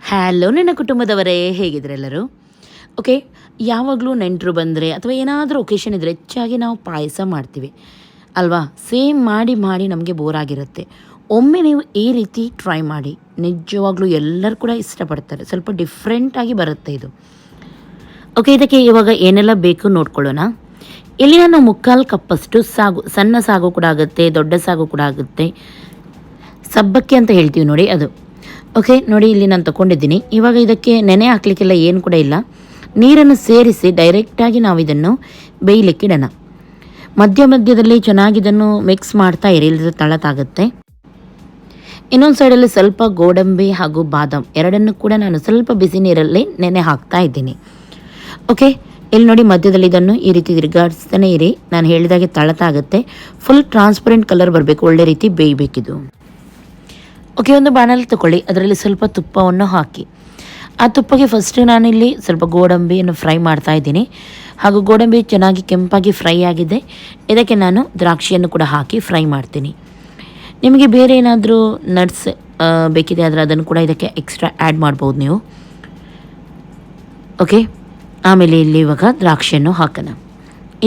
Hello ನನ್ನ ಕುಟುಂಬದವರೇ, ಹೇಗಿದ್ರೆಲ್ಲರೂ? Okay, ಯಾವಾಗಲೂ ನೆಂಟರು ಬಂದರೆ ಅಥವಾ ಏನಾದರೂ ಒಕೇಶನ್ ಇದ್ದರೆ ಹೆಚ್ಚಾಗಿ ನಾವು ಪಾಯಸ ಮಾಡ್ತೀವಿ ಅಲ್ವಾ? ಸೇಮ್ ಮಾಡಿ ಮಾಡಿ ನಮಗೆ ಬೋರ್ ಆಗಿರುತ್ತೆ. ಒಮ್ಮೆ ನೀವು ಈ ರೀತಿ ಟ್ರೈ ಮಾಡಿ, ನಿಜವಾಗ್ಲೂ ಎಲ್ಲರೂ ಕೂಡ ಇಷ್ಟಪಡ್ತಾರೆ. ಸ್ವಲ್ಪ ಡಿಫ್ರೆಂಟಾಗಿ ಬರುತ್ತೆ ಇದು. ಓಕೆ, ಇದಕ್ಕೆ ಇವಾಗ ಏನೆಲ್ಲ ಬೇಕು ನೋಡ್ಕೊಳ್ಳೋಣ. ಇಲ್ಲಿ ನಾನು 3/4 ಕಪ್ಪಷ್ಟು ಸಾಗು, ಸಣ್ಣ ಸಾಗು ಕೂಡ ಆಗುತ್ತೆ, ದೊಡ್ಡ ಸಾಗು ಕೂಡ ಆಗುತ್ತೆ, ಸಬ್ಬಕ್ಕಿ ಅಂತ ಹೇಳ್ತೀವಿ ನೋಡಿ ಅದು. ಓಕೆ ನೋಡಿ, ಇಲ್ಲಿ ನಾನು ತೊಗೊಂಡಿದ್ದೀನಿ. ಇವಾಗ ಇದಕ್ಕೆ ನೆನೆ ಹಾಕಲಿಕ್ಕೆಲ್ಲ ಏನು ಕೂಡ ಇಲ್ಲ, ನೀರನ್ನು ಸೇರಿಸಿ ಡೈರೆಕ್ಟಾಗಿ ನಾವು ಇದನ್ನು ಬೇಯಲಿಕ್ಕೆ ಇಡೋಣ. ಮಧ್ಯ ಮಧ್ಯದಲ್ಲಿ ಚೆನ್ನಾಗಿ ಇದನ್ನು ಮಿಕ್ಸ್ ಮಾಡ್ತಾ ಇರಿ, ಇಲ್ಲದ್ರೆ ತಳತಾಗುತ್ತೆ. ಇನ್ನೊಂದು ಸೈಡಲ್ಲಿ ಸ್ವಲ್ಪ ಗೋಡಂಬಿ ಹಾಗೂ ಬಾದಾಮ್ ಎರಡನ್ನು ಕೂಡ ನಾನು ಸ್ವಲ್ಪ ಬಿಸಿ ನೀರಲ್ಲಿ ನೆನೆ ಹಾಕ್ತಾ ಇದ್ದೀನಿ. ಓಕೆ, ಇಲ್ಲಿ ನೋಡಿ ಮಧ್ಯದಲ್ಲಿ ಇದನ್ನು ಈ ರೀತಿ ತಿರುಗಾಡಿಸ್ತಾನೆ ಇರಿ. ನಾನು ಹೇಳಿದಾಗೆ ತಳತಾಗುತ್ತೆ. ಫುಲ್ ಟ್ರಾನ್ಸ್ಪರೆಂಟ್ ಕಲರ್ ಬರಬೇಕು, ಒಳ್ಳೆ ರೀತಿ ಬೇಯಬೇಕಿದು. ಓಕೆ, ಒಂದು ಬಾಣಲಿ ತಗೊಳ್ಳಿ, ಅದರಲ್ಲಿ ಸ್ವಲ್ಪ ತುಪ್ಪವನ್ನು ಹಾಕಿ. ಆ ತುಪ್ಪಕ್ಕೆ ಫಸ್ಟ್ ನಾನಿಲ್ಲಿ ಸ್ವಲ್ಪ ಗೋಡಂಬಿಯನ್ನು ಫ್ರೈ ಮಾಡ್ತಾ ಇದ್ದೀನಿ. ಹಾಗೂ ಗೋಡಂಬಿ ಚೆನ್ನಾಗಿ ಕೆಂಪಾಗಿ ಫ್ರೈ ಆಗಿದೆ. ಇದಕ್ಕೆ ನಾನು ದ್ರಾಕ್ಷಿಯನ್ನು ಕೂಡ ಹಾಕಿ ಫ್ರೈ ಮಾಡ್ತೀನಿ. ನಿಮಗೆ ಬೇರೆ ಏನಾದರೂ ನಟ್ಸ್ ಬೇಕಿದೆ ಆದರೆ ಅದನ್ನು ಕೂಡ ಇದಕ್ಕೆ ಎಕ್ಸ್ಟ್ರಾ ಆ್ಯಡ್ ಮಾಡ್ಬೋದು ನೀವು. ಓಕೆ, ಆಮೇಲೆ ಇಲ್ಲಿ ಇವಾಗ ದ್ರಾಕ್ಷಿಯನ್ನು ಹಾಕೋಣ.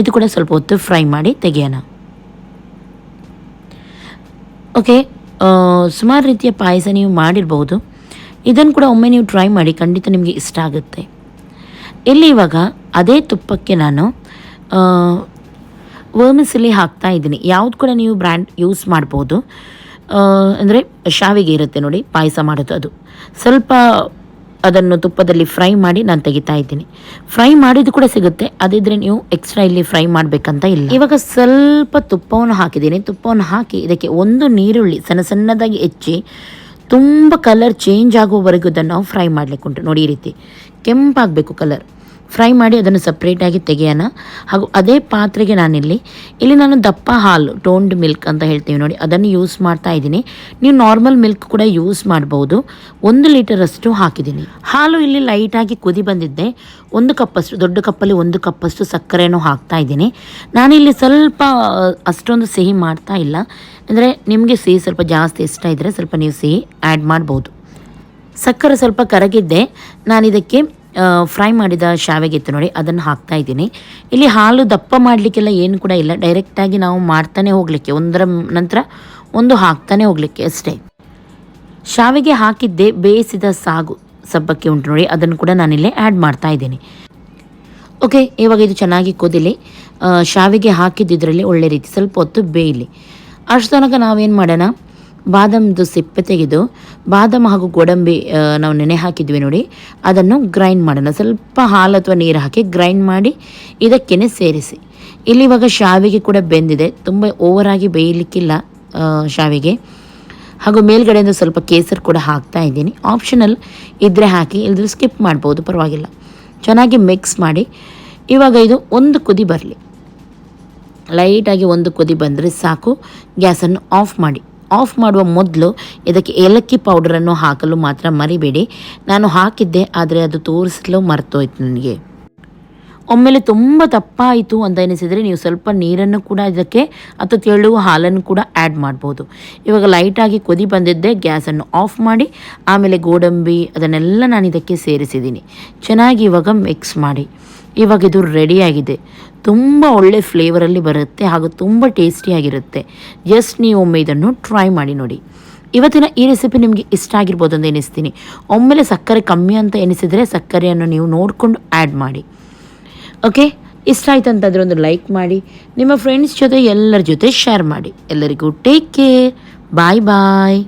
ಇದು ಕೂಡ ಸ್ವಲ್ಪ ಹೊತ್ತು ಫ್ರೈ ಮಾಡಿ ತೆಗೆಯೋಣ. ಓಕೆ, ಸುಮಾರು ರೀತಿಯ ಪಾಯಸ ನೀವು ಮಾಡಿರ್ಬೋದು. ಇದನ್ನು ಕೂಡ ಒಮ್ಮೆ ನೀವು ಟ್ರೈ ಮಾಡಿ, ಖಂಡಿತ ನಿಮಗೆ ಇಷ್ಟ ಆಗುತ್ತೆ. ಇಲ್ಲಿ ಇವಾಗ ಅದೇ ತುಪ್ಪಕ್ಕೆ ನಾನು ವರ್ಮಿಸಲಿ ಹಾಕ್ತಾ ಇದ್ದೀನಿ. ಯಾವುದು ಕೂಡ ನೀವು ಬ್ರ್ಯಾಂಡ್ ಯೂಸ್ ಮಾಡ್ಬೋದು. ಅಂದರೆ ಶಾವಿಗೆ ಇರುತ್ತೆ ನೋಡಿ ಪಾಯಸ ಮಾಡೋದು, ಅದು ಸ್ವಲ್ಪ ಅದನ್ನು ತುಪ್ಪದಲ್ಲಿ ಫ್ರೈ ಮಾಡಿ ನಾನು ತೆಗಿತಾ ಇದ್ದೀನಿ. ಫ್ರೈ ಮಾಡಿದ್ದು ಕೂಡ ಸಿಗುತ್ತೆ, ಅದಿದ್ರೆ ನೀವು ಎಕ್ಸ್ಟ್ರಾ ಇಲ್ಲಿ ಫ್ರೈ ಮಾಡಬೇಕಂತ ಇಲ್ಲ. ಇವಾಗ ಸ್ವಲ್ಪ ತುಪ್ಪವನ್ನು ಹಾಕಿದ್ದೀನಿ. ತುಪ್ಪವನ್ನು ಹಾಕಿ ಇದಕ್ಕೆ ಒಂದು ನೀರುಳ್ಳಿ ಸಣ್ಣ ಸಣ್ಣದಾಗಿ ಹೆಚ್ಚಿ ತುಂಬ ಕಲರ್ ಚೇಂಜ್ ಆಗುವವರೆಗೂ ಇದನ್ನು ನಾವು ಫ್ರೈ ಮಾಡಲಿಕ್ಕೆ ಉಂಟು. ನೋಡಿ, ಈ ರೀತಿ ಕೆಂಪಾಗಬೇಕು ಕಲರ್. ಫ್ರೈ ಮಾಡಿ ಅದನ್ನು ಸಪ್ರೇಟಾಗಿ ತೆಗೆಯೋಣ. ಹಾಗೂ ಅದೇ ಪಾತ್ರೆಗೆ ಇಲ್ಲಿ ನಾನು ದಪ್ಪ ಹಾಲು, ಟೋನ್ಡ್ ಮಿಲ್ಕ್ ಅಂತ ಹೇಳ್ತೀವಿ ನೋಡಿ, ಅದನ್ನು ಯೂಸ್ ಮಾಡ್ತಾ ಇದ್ದೀನಿ. ನೀವು ನಾರ್ಮಲ್ ಮಿಲ್ಕ್ ಕೂಡ ಯೂಸ್ ಮಾಡ್ಬೋದು. 1 ಲೀಟರಷ್ಟು ಹಾಕಿದ್ದೀನಿ. ಹಾಲು ಇಲ್ಲಿ ಲೈಟಾಗಿ ಕುದಿ ಬಂದಿದ್ದೆ. 1 ಕಪ್ಪಷ್ಟು, ದೊಡ್ಡ ಕಪ್ಪಲ್ಲಿ 1 ಕಪ್ಪಷ್ಟು ಸಕ್ಕರೆಯನ್ನು ಹಾಕ್ತಾ ಇದ್ದೀನಿ. ನಾನಿಲ್ಲಿ ಸ್ವಲ್ಪ ಅಷ್ಟೊಂದು ಸಿಹಿ ಮಾಡ್ತಾ ಇಲ್ಲ. ಅಂದರೆ ನಿಮಗೆ ಸಿಹಿ ಸ್ವಲ್ಪ ಜಾಸ್ತಿ ಇಷ್ಟ ಇದ್ದರೆ ಸ್ವಲ್ಪ ನೀವು ಸಿಹಿ ಆ್ಯಡ್ ಮಾಡ್ಬೋದು. ಸಕ್ಕರೆ ಸ್ವಲ್ಪ ಕರಗಿದ್ದೆ. ನಾನಿದಕ್ಕೆ ಫ್ರೈ ಮಾಡಿದ ಶಾವಿಗೆ ಇತ್ತು ನೋಡಿ, ಅದನ್ನು ಹಾಕ್ತಾ ಇದ್ದೀನಿ. ಇಲ್ಲಿ ಹಾಲು ದಪ್ಪ ಮಾಡಲಿಕ್ಕೆಲ್ಲ ಏನು ಕೂಡ ಇಲ್ಲ, ಡೈರೆಕ್ಟಾಗಿ ನಾವು ಮಾಡ್ತಾನೆ ಹೋಗಲಿಕ್ಕೆ, ಒಂದರ ನಂತರ ಒಂದು ಹಾಕ್ತಾನೆ ಹೋಗಲಿಕ್ಕೆ ಅಷ್ಟೇ. ಶಾವಿಗೆ ಹಾಕಿದ್ದೆ ಬೇಯಿಸಿದ ಸಾಗು ಸಬ್ಬಕ್ಕಿ ಉಂಟು ನೋಡಿ, ಅದನ್ನು ಕೂಡ ನಾನಿಲ್ಲಿ ಆ್ಯಡ್ ಮಾಡ್ತಾ ಇದ್ದೀನಿ. ಓಕೆ, ಇವಾಗ ಇದು ಚೆನ್ನಾಗಿ ಕುದಿಲಿ. ಶಾವಿಗೆ ಹಾಕಿದ್ದಿದ್ರಲ್ಲಿ ಒಳ್ಳೆ ರೀತಿ ಸ್ವಲ್ಪ ಹೊತ್ತು ಬೇಯಲಿ. ಅಷ್ಟು ತನಕ ನಾವೇನು ಮಾಡೋಣ, ಬಾದಾಮದು ಸಿಪ್ಪೆ ತೆಗೆದು ಬಾದಾಮ್ ಹಾಗೂ ಗೋಡಂಬಿ ನಾವು ನೆನೆ ಹಾಕಿದ್ವಿ ನೋಡಿ, ಅದನ್ನು ಗ್ರೈಂಡ್ ಮಾಡೋಣ. ಸ್ವಲ್ಪ ಹಾಲು ಅಥವಾ ನೀರು ಹಾಕಿ ಗ್ರೈಂಡ್ ಮಾಡಿ ಇದಕ್ಕೇ ಸೇರಿಸಿ. ಇಲ್ಲಿ ಇವಾಗ ಶಾವಿಗೆ ಕೂಡ ಬೆಂದಿದೆ, ತುಂಬ ಓವರಾಗಿ ಬೇಯಲಿಕ್ಕಿಲ್ಲ ಶಾವಿಗೆ. ಹಾಗೂ ಮೇಲ್ಗಡೆಯಿಂದ ಸ್ವಲ್ಪ ಕೇಸರಿ ಕೂಡ ಹಾಕ್ತಾ ಇದ್ದೀನಿ. ಆಪ್ಷನಲ್ ಇದ್ದರೆ ಹಾಕಿ, ಇಲ್ಲದ್ರೆ ಸ್ಕಿಪ್ ಮಾಡ್ಬೋದು, ಪರವಾಗಿಲ್ಲ. ಚೆನ್ನಾಗಿ ಮಿಕ್ಸ್ ಮಾಡಿ ಇವಾಗ ಇದು ಒಂದು ಕುದಿ ಬರಲಿ. ಲೈಟಾಗಿ ಒಂದು ಕುದಿ ಬಂದರೆ ಸಾಕು. ಗ್ಯಾಸನ್ನು ಆಫ್ ಮಾಡಿ. ಆಫ್ ಮಾಡುವ ಮೊದಲು ಇದಕ್ಕೆ ಏಲಕ್ಕಿ ಪೌಡರನ್ನು ಹಾಕಲು ಮಾತ್ರ ಮರಿಬೇಡಿ. ನಾನು ಹಾಕಿದ್ದೆ, ಆದರೆ ಅದು ತೋರಿಸಲು ಮರ್ತೋಯ್ತು ನನಗೆ. ಒಮ್ಮೆಲೆ ತುಂಬ ದಪ್ಪ ಆಯಿತು ಅಂತ ಎನಿಸಿದರೆ ನೀವು ಸ್ವಲ್ಪ ನೀರನ್ನು ಕೂಡ ಇದಕ್ಕೆ ಅಥವಾ ತೆಳುವ ಹಾಲನ್ನು ಕೂಡ ಆ್ಯಡ್ ಮಾಡ್ಬೋದು. ಇವಾಗ ಲೈಟಾಗಿ ಕುದಿ ಬಂದಿದ್ದೆ, ಗ್ಯಾಸನ್ನು ಆಫ್ ಮಾಡಿ ಆಮೇಲೆ ಗೋಡಂಬಿ ಅದನ್ನೆಲ್ಲ ನಾನು ಇದಕ್ಕೆ ಸೇರಿಸಿದ್ದೀನಿ. ಚೆನ್ನಾಗಿ ಇವಾಗ ಮಿಕ್ಸ್ ಮಾಡಿ. ಇವಾಗ ಇದು ರೆಡಿಯಾಗಿದೆ. ತುಂಬ ಒಳ್ಳೆ ಫ್ಲೇವರಲ್ಲಿ ಬರುತ್ತೆ ಹಾಗೂ ತುಂಬ ಟೇಸ್ಟಿಯಾಗಿರುತ್ತೆ. ಜಸ್ಟ್ ನೀವು ಒಮ್ಮೆ ಇದನ್ನು ಟ್ರೈ ಮಾಡಿ ನೋಡಿ. ಇವತ್ತಿನ ಈ ರೆಸಿಪಿ ನಿಮಗೆ ಇಷ್ಟ ಆಗಿರ್ಬೋದು ಅಂತ ಎನಿಸ್ತೀನಿ. ಒಮ್ಮೆಲೆ ಸಕ್ಕರೆ ಕಮ್ಮಿ ಅಂತ ಎನಿಸಿದರೆ ಸಕ್ಕರೆಯನ್ನು ನೀವು ನೋಡಿಕೊಂಡು ಆ್ಯಡ್ ಮಾಡಿ. ಓಕೆ, ಇಷ್ಟ ಆಯ್ತು ಅಂತಂದರೆ ಒಂದು ಲೈಕ್ ಮಾಡಿ, ನಿಮ್ಮ ಫ್ರೆಂಡ್ಸ್ ಜೊತೆ ಎಲ್ಲರ ಜೊತೆ ಶೇರ್ ಮಾಡಿ. ಎಲ್ಲರಿಗೂ ಟೇಕ್ ಕೇರ್, ಬಾಯ್ ಬಾಯ್.